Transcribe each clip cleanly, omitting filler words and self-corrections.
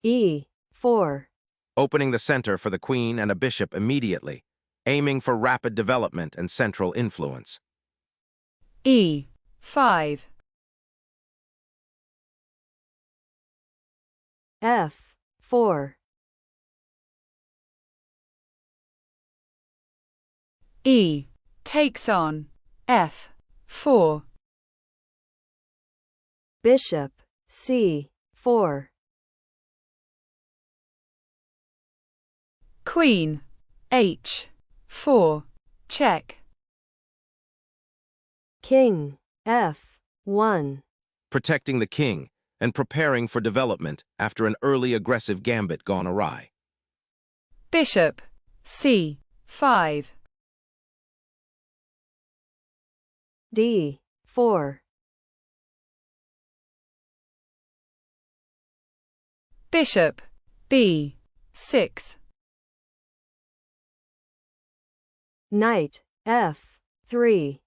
E4. Opening the center for the queen and a bishop immediately, aiming for rapid development and central influence. E5. F4. E takes on F4. Bishop C4. Queen H4. Check. King F1. Protecting the king and preparing for development after an early aggressive gambit gone awry. Bishop C5. D4. Bishop B6. Knight F3.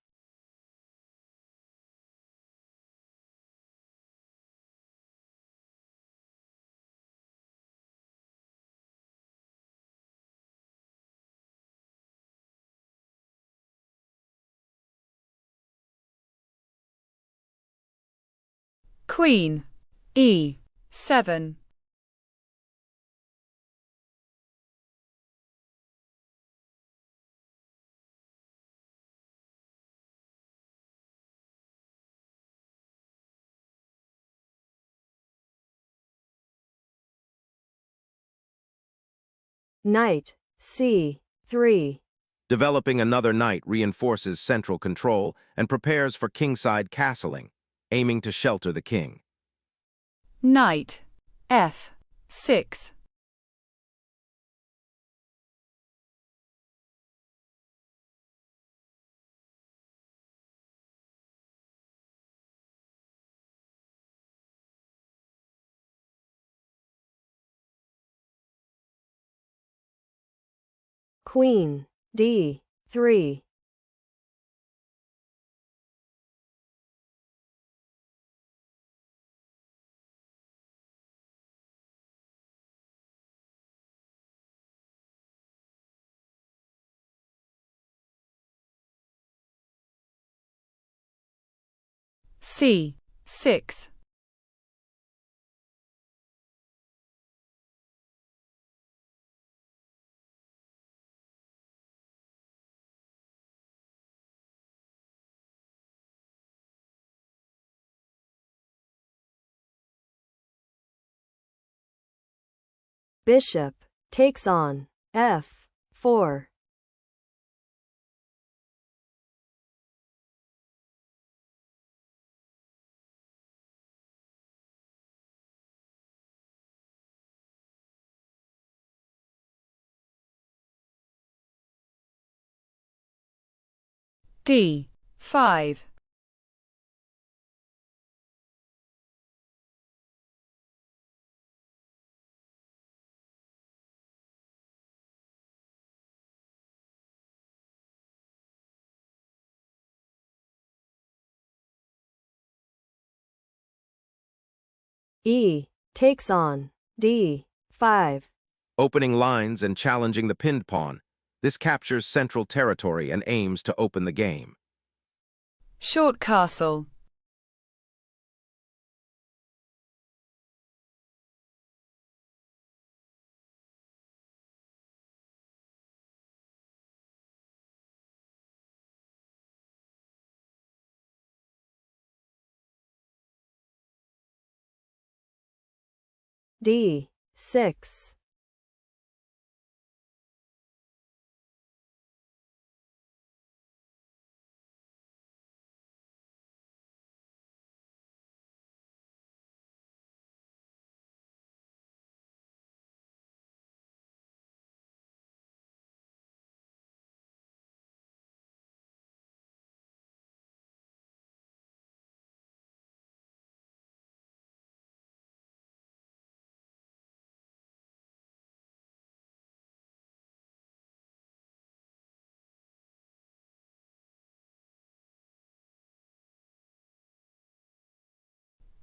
Queen E7. Knight C3. Developing another knight reinforces central control and prepares for kingside castling, aiming to shelter the king. Knight F6. Queen D3. C6. Bishop takes on F4. D5. E takes on D5. Opening lines and challenging the pinned pawn, this captures central territory and aims to open the game. Short castle. D6.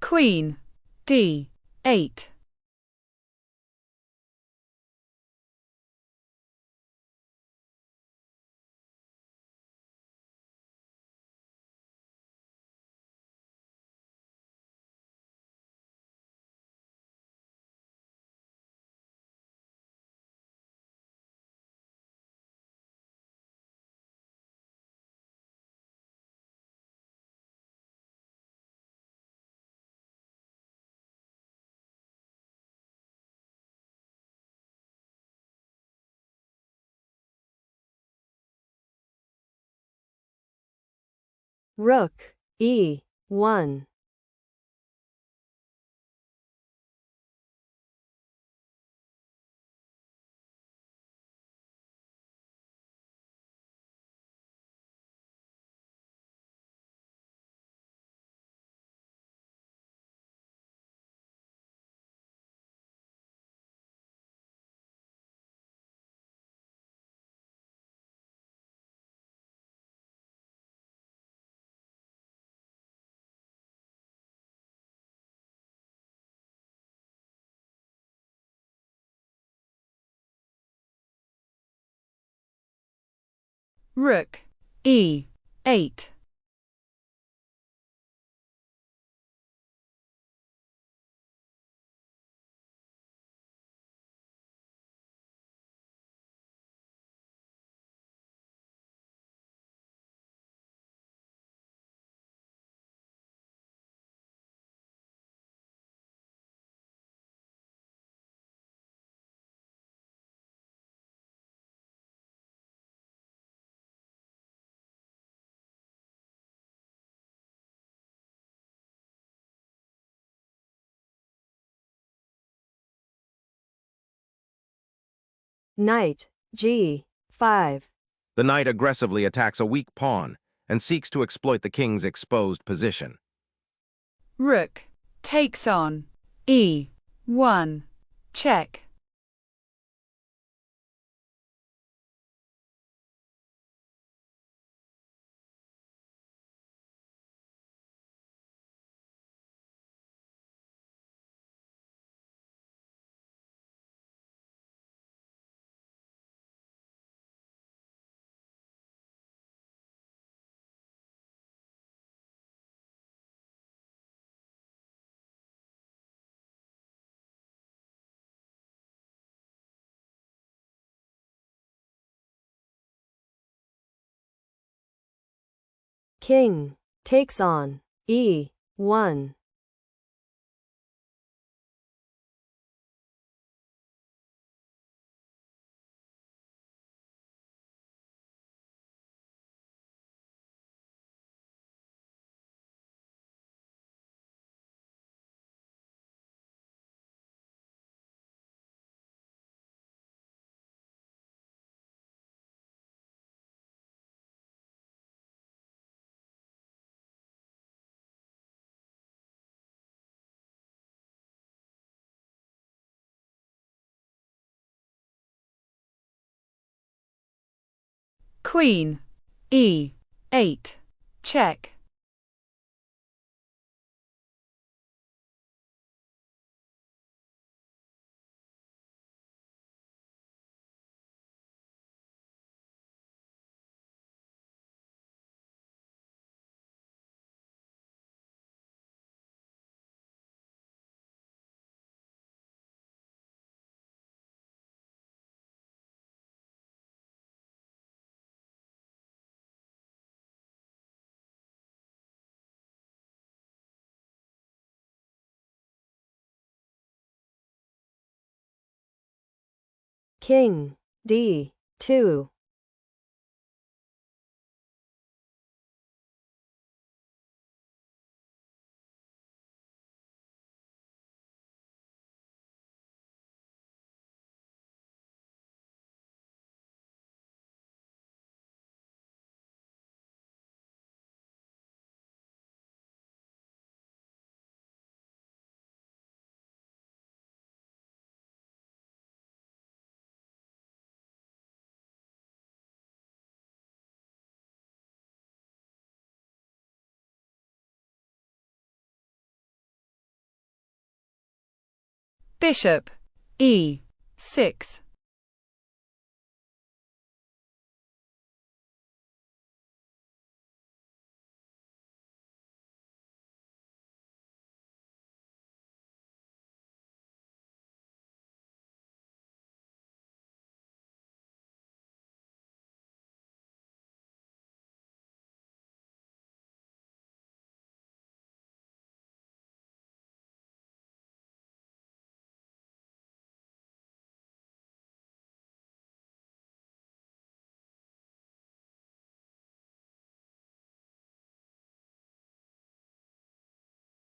Queen D8. Rook, E1. Rook, E8. Knight, G5. The knight aggressively attacks a weak pawn and seeks to exploit the king's exposed position. Rook takes on E1. Check. King takes on E1. Queen E8. Check. King D2. Bishop E6.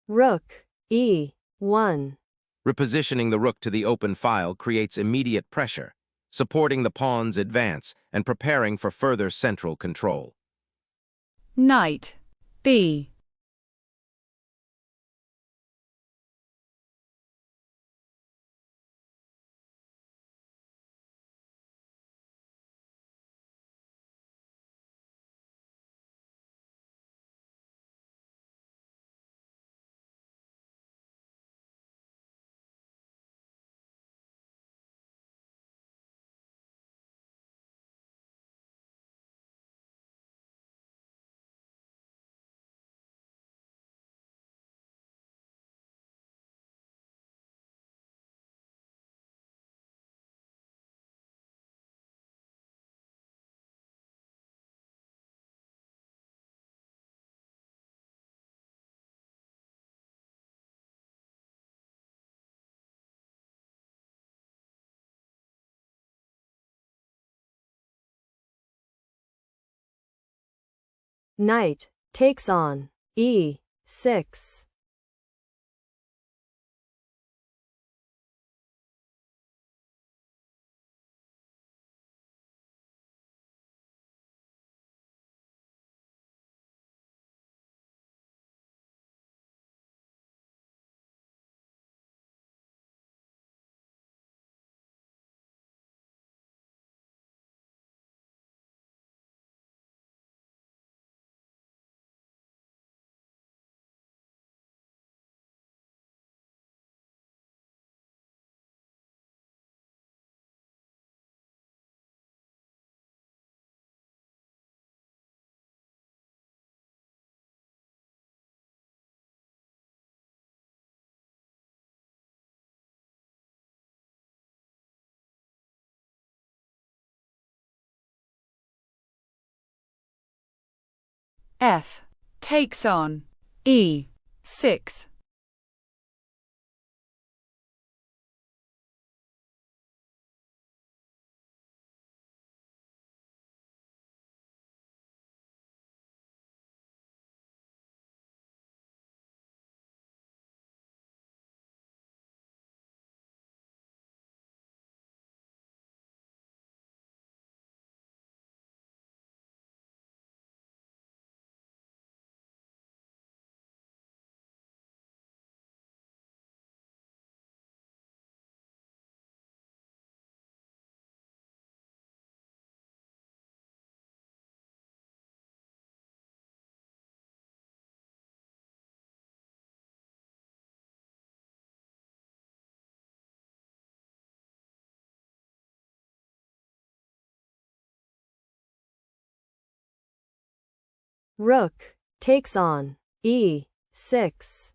Rook, E1. Repositioning the rook to the open file creates immediate pressure, supporting the pawn's advance and preparing for further central control. Knight, B. Knight takes on E6. F. Takes on E6. Rook takes on E6.